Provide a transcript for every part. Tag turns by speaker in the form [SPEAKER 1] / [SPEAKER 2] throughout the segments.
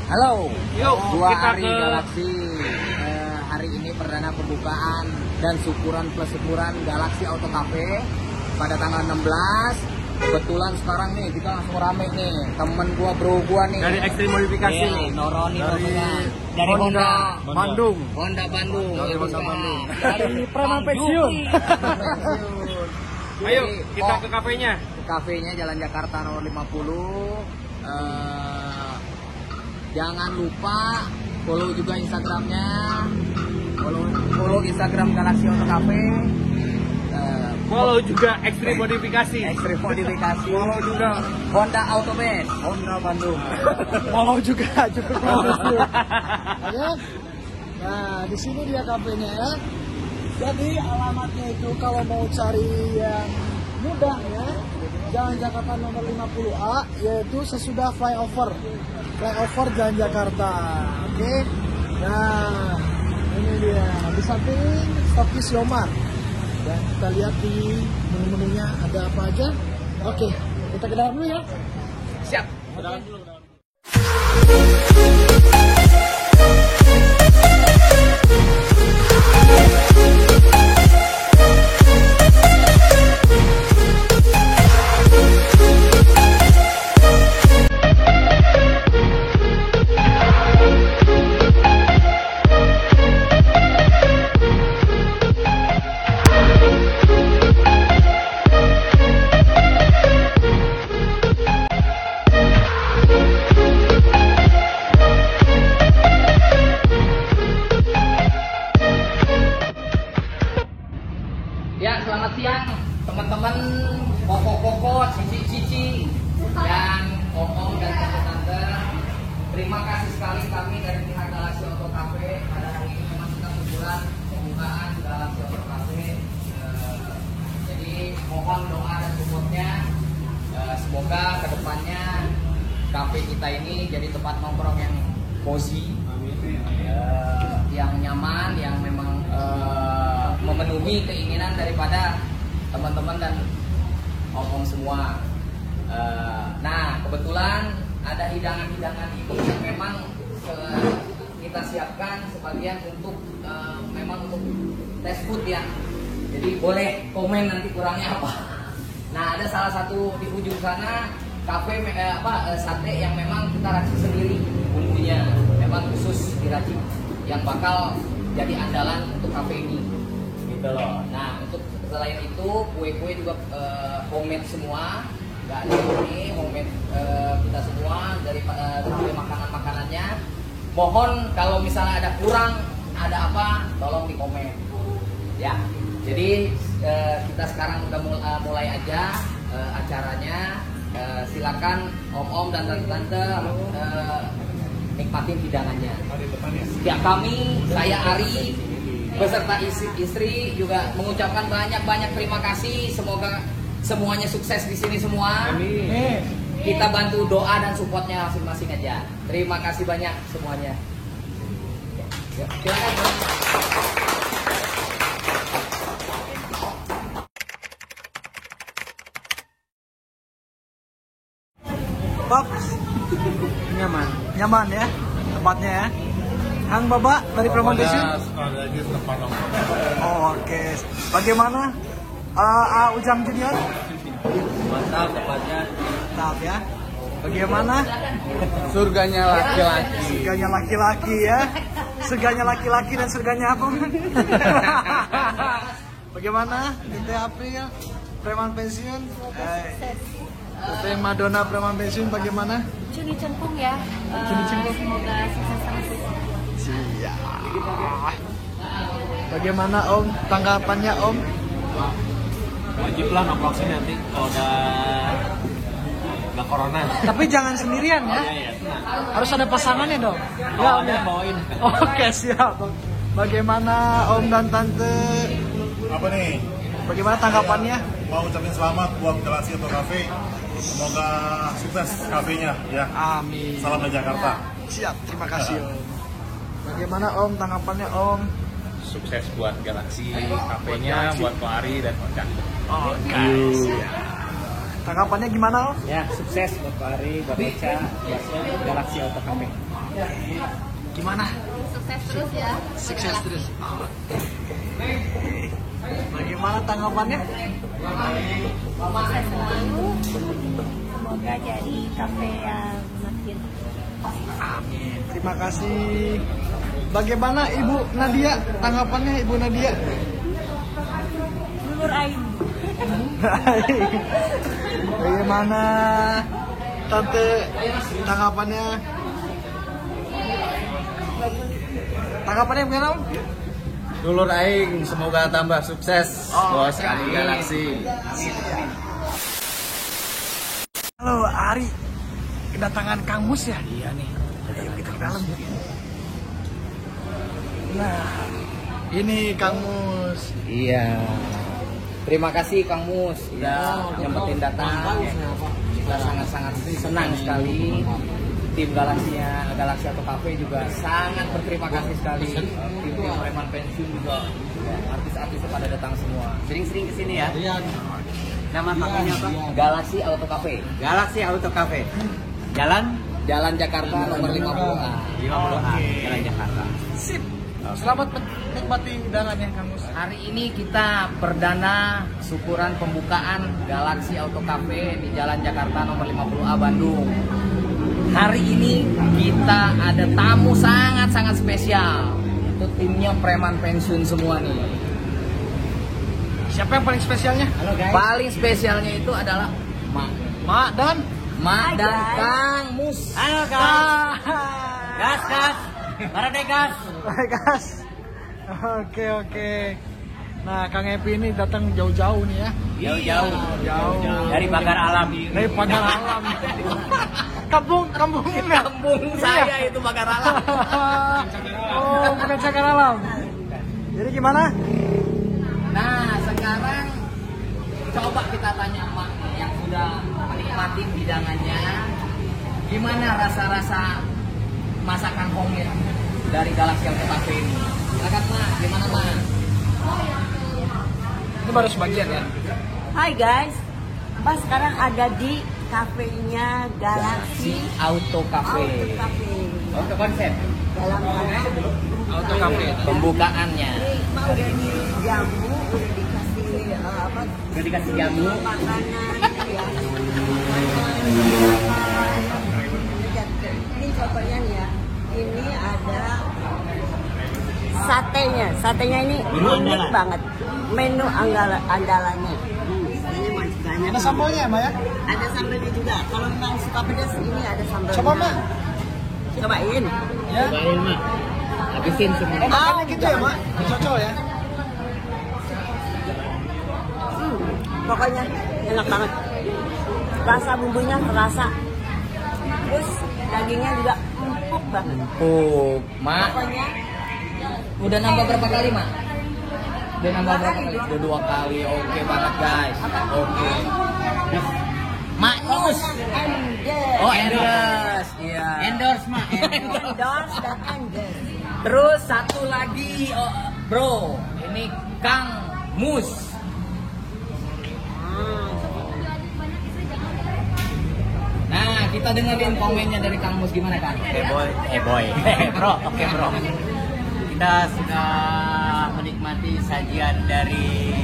[SPEAKER 1] Halo,
[SPEAKER 2] Yuk,
[SPEAKER 1] gua
[SPEAKER 2] kita
[SPEAKER 1] Ari
[SPEAKER 2] ke
[SPEAKER 1] Galaxy. Hari ini perdana pembukaan dan syukuran plus syukuran Galaxy Auto Cafe pada tanggal 16. Kebetulan sekarang nih kita langsung rame nih. Temen gua, bro gua nih.
[SPEAKER 2] dari Extreme Modifikasi
[SPEAKER 1] Iya, Noroni
[SPEAKER 2] dari
[SPEAKER 1] dari Honda
[SPEAKER 2] Bandung.
[SPEAKER 1] Honda Bandung.
[SPEAKER 2] Dari
[SPEAKER 1] itu
[SPEAKER 2] Honda
[SPEAKER 1] sekarang.
[SPEAKER 2] Bandung.
[SPEAKER 1] Dari
[SPEAKER 2] Preman Pensiun. Ayo kita ke kafenya.
[SPEAKER 1] Ke kafenya Jalan Jakarta nomor 50. Jangan lupa follow juga Instagramnya, follow Instagram Galaxy Auto Cafe,
[SPEAKER 2] Follow juga Extreme Modifikasi.
[SPEAKER 1] Extreme Modifikasi,
[SPEAKER 2] Follow juga
[SPEAKER 1] Honda Autobase,
[SPEAKER 2] Honda Bandung.
[SPEAKER 3] Follow juga cukup bagus tuh. Oke. Nah, di sini dia kafenya ya. Jadi alamatnya itu kalau mau cari yang mudah ya, Jalan Jakarta nomor 50A, yaitu sesudah flyover Jalan Jakarta. Oke. Nah, ini dia. Di samping Stokis Yomar. Dan kita lihat di menu-menunya ada apa aja. Oke, kita ke dalam dulu ya.
[SPEAKER 1] siap.
[SPEAKER 2] Kedalam dulu.
[SPEAKER 1] Ya, selamat siang teman-teman, koko-koko, cici-cici, dan om-om dan tante-tante. Terima kasih sekali kami dari pihak Galaxy Auto Cafe pada hari ini memang kita syukuran pembukaan Galaxy Auto Cafe. Jadi mohon doa dan supportnya. Semoga kedepannya cafe kita ini jadi tempat nongkrong yang cozy, yang nyaman, yang memang memenuhi keinginan daripada teman-teman dan om-om semua. Nah, kebetulan ada hidangan-hidangan ini yang memang kita siapkan sebagian untuk memang untuk test food ya. Jadi boleh komen nanti kurangnya apa. Nah, ada salah satu di ujung sana kafe sate yang memang kita racik sendiri bumbunya, memang khusus diracik yang bakal jadi andalan untuk kafe ini. Gitu loh. Nah, untuk selain itu kue-kue juga homemade semua, nggak ada ini homemade kita semua dari makanan-makanannya. Mohon kalau misalnya ada kurang, ada apa, tolong di komen. Ya, jadi kita sekarang udah mulai aja acaranya. Silakan om-om dan tante-tante nikmatin hidangannya. Ya, kami, saya Ari beserta istri juga mengucapkan banyak-banyak terima kasih. Semoga semuanya sukses di sini semua.
[SPEAKER 2] Amin.
[SPEAKER 1] Kita bantu doa dan supportnya masing-masing aja. Terima kasih banyak semuanya. Ya, silakan.
[SPEAKER 3] Bab, nyaman ya tempatnya ya. Kang Baba dari Preman Pensiun. Oh, oke. Bagaimana Ujang Junior?
[SPEAKER 2] Mantap tempatnya.
[SPEAKER 3] Mantap ya. Bagaimana?
[SPEAKER 2] Surganya laki-laki.
[SPEAKER 3] Surganya laki-laki ya. Surganya laki-laki dan surganya apa? Bagaimana? Tete April Preman Pensiun. Tete Madonna Preman Pensiun bagaimana?
[SPEAKER 4] Cuni cengkung ya.
[SPEAKER 3] Cuni cengkung.
[SPEAKER 4] Semoga sukses terus.
[SPEAKER 3] Siap. Bagaimana Om? Tanggapannya Om?
[SPEAKER 2] Wajib lah nongkrong sini nanti kalau udah nggak corona.
[SPEAKER 3] Tapi jangan sendirian ya.
[SPEAKER 2] Iya.
[SPEAKER 3] Harus ada pasangannya dong. Ya Om ya.
[SPEAKER 2] Bawain.
[SPEAKER 3] Oke, siap. Bagaimana Om dan Tante?
[SPEAKER 5] Apa nih?
[SPEAKER 3] Bagaimana tanggapannya?
[SPEAKER 5] Mau ucapin selamat buat Galaxy Auto Cafe. Semoga sukses kafenya ya.
[SPEAKER 3] Amin.
[SPEAKER 5] Salam dari Jakarta.
[SPEAKER 3] Siap, terima kasih Om. Bagaimana Om tanggapannya Om?
[SPEAKER 6] Sukses buat Galaxy kafenya, buat Ko Ari dan Ojak.
[SPEAKER 3] Oke. Tanggapannya gimana Om?
[SPEAKER 1] Ya, sukses buat Pak Ari, buat Eca, buat Galaxy Auto Cafe. Gimana?
[SPEAKER 4] Sukses terus ya.
[SPEAKER 3] Sukses terus. Bagaimana tanggapannya?
[SPEAKER 4] Sukses selalu. Semoga jadi kafe yang makin
[SPEAKER 3] Amin. Terima kasih. Bagaimana Ibu Nadia? Tanggapannya Ibu Nadia?
[SPEAKER 4] Lulur aing.
[SPEAKER 3] Bagaimana Tante? Tanggapannya? Tanggapannya gimana?
[SPEAKER 6] Dulur aing semoga tambah sukses, bos Ari Galaksi.
[SPEAKER 3] Halo Ari, kedatangan Kang Mus ya?
[SPEAKER 6] Iya nih.
[SPEAKER 3] Ayo kita ke dalam. Nah, ini Kang Mus.
[SPEAKER 1] Iya. Terima kasih Kang Mus udah nyempetin datang. Kita sangat-sangat senang sekali. Tim Galaksi atau Cafe juga sangat berterima kasih sekali. Tim preman pensiun juga, artis-artis pada datang semua.
[SPEAKER 2] Sering-sering kesini ya. Nama kafenya apa?
[SPEAKER 1] Galaksi Auto Cafe,
[SPEAKER 2] Galaksi Auto Cafe. Jalan
[SPEAKER 1] Jakarta nomor 50A.
[SPEAKER 2] 50A, Jalan Jakarta.
[SPEAKER 3] Sip. Selamat menikmati hidangannya Kang Mus.
[SPEAKER 1] Hari ini kita perdana syukuran pembukaan Galaksi Auto Cafe di Jalan Jakarta nomor 50A Bandung. Hari ini kita ada tamu sangat-sangat spesial. Itu timnya preman pensiun semua nih.
[SPEAKER 3] Siapa yang paling spesialnya?
[SPEAKER 2] Halo guys.
[SPEAKER 1] Paling spesialnya itu adalah
[SPEAKER 3] Mak dan
[SPEAKER 1] Kang Mus.
[SPEAKER 2] Halo guys. Gas. Barade gas.
[SPEAKER 3] Gas. Oke. Nah, Kang Epi ini datang jauh-jauh nih ya.
[SPEAKER 2] Jauh. Dari pagar alam.
[SPEAKER 3] Dari pagar alam. Kampung
[SPEAKER 1] Saya itu Bakar Alam.
[SPEAKER 3] Oh, bukan Cagar Alam. Jadi gimana?
[SPEAKER 1] Nah, sekarang coba kita tanya Mak yang sudah menikmati hidangannya. Gimana rasa-rasa masakan homemade dari Galaksi Auto Cafe ini? Silakan Mak, gimana Mak?
[SPEAKER 3] Ini baru sebagian ya.
[SPEAKER 7] Hai guys, Mbak sekarang ada di kafenya Galaksi
[SPEAKER 1] Auto Cafe.
[SPEAKER 7] Auto Cafe.
[SPEAKER 1] Auto konsep.
[SPEAKER 7] Dalam
[SPEAKER 1] Auto Cafe. Pembukaannya.
[SPEAKER 7] Ini mau dari jamu, udah dikasih apa?
[SPEAKER 1] Udah dikasih jamu.
[SPEAKER 7] Makanan ya. Ini contohnya nih ya. Ini ada satenya. Satenya ini unik banget. Menu andalannya.
[SPEAKER 3] Ada sambalnya Mbak ya?
[SPEAKER 7] Ada sambalnya juga. Kalau memang suka pedas ini ada sambalnya.
[SPEAKER 3] Coba Mbak.
[SPEAKER 7] Cobain.
[SPEAKER 3] Ya.
[SPEAKER 1] Cobain Mak. Habisin semua.
[SPEAKER 3] Oh, makannya gitu ya Mbak? Cocok ya?
[SPEAKER 7] Pokoknya enak banget. Rasa bumbunya terasa. Terus dagingnya juga empuk banget.
[SPEAKER 1] Oh, Mak.
[SPEAKER 7] Pokoknya
[SPEAKER 1] Udah nambah berapa kali Mak? Udah nambah berapa kali? Udah 2 kali. Oke banget guys. Oke. Mak News.
[SPEAKER 7] endorse.
[SPEAKER 1] Oh, endorse. Iya.
[SPEAKER 2] Endorse Mak.
[SPEAKER 7] Endorse dan endorse.
[SPEAKER 1] Terus satu lagi, oh, bro, ini Kang Mus. Nah, kita dengerin komennya dari Kang Mus gimana Kang?
[SPEAKER 2] boy. Bro, oke bro. Kita sudah menikmati sajian dari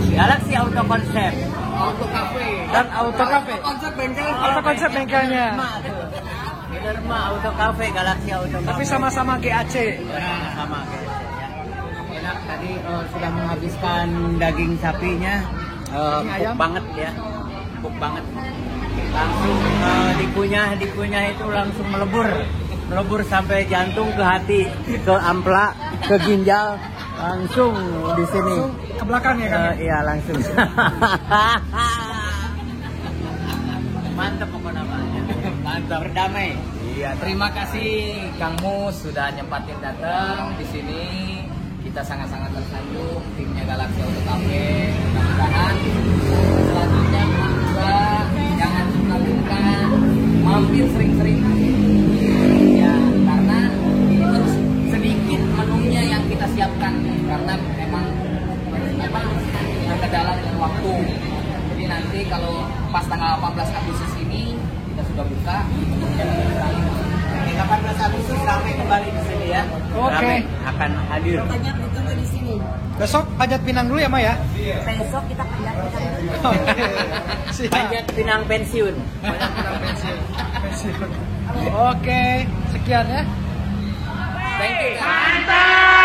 [SPEAKER 2] Galaksi Auto Konsep
[SPEAKER 1] Auto Cafe.
[SPEAKER 3] Dan Auto Cafe.
[SPEAKER 1] Konsep bengkel.
[SPEAKER 3] Auto konsep bengkelnya.
[SPEAKER 2] Bener mah Auto Cafe, Galaksi Auto Cafe.
[SPEAKER 3] Tapi sama-sama GAC.
[SPEAKER 2] Sama ya. Enak tadi sudah menghabiskan daging sapinya.
[SPEAKER 3] Daging ayam?
[SPEAKER 2] Empuk banget ya. Empuk banget. Langsung dikunyah itu langsung melebur sampai jantung, ke hati, ke ampla, ke ginjal, langsung di sini.
[SPEAKER 3] Ke belakang ya kan?
[SPEAKER 2] Iya langsung. Mantap pokoknya Pak. Mantap, berdamai.
[SPEAKER 1] Iya, terima kasih Kang Mus sudah nyempatin datang di sini. Kita sangat-sangat tersanjung timnya Galaksi Auto Cafe. Mudah-mudahan selanjutnya juga jangan suka-suka mampir sering-sering. Ya, karena ini terus sedikit menunya yang kita siapkan karena memang kendala dengan waktu. Jadi nanti kalau pas tanggal 18 Agustus ini kita sudah buka.
[SPEAKER 2] kembali di sini ya.
[SPEAKER 3] Oke.
[SPEAKER 2] Ramai akan hadir.
[SPEAKER 7] Banyak ditunggu di sini.
[SPEAKER 3] Besok Panjat Pinang dulu ya, Ma ya.
[SPEAKER 7] Besok kita pindah.
[SPEAKER 3] Oke. Siap.
[SPEAKER 2] Panjat Pinang pensiun.
[SPEAKER 3] Panjat Pinang pensiun. Pensiun. Oke, sekian ya.
[SPEAKER 2] Thank you.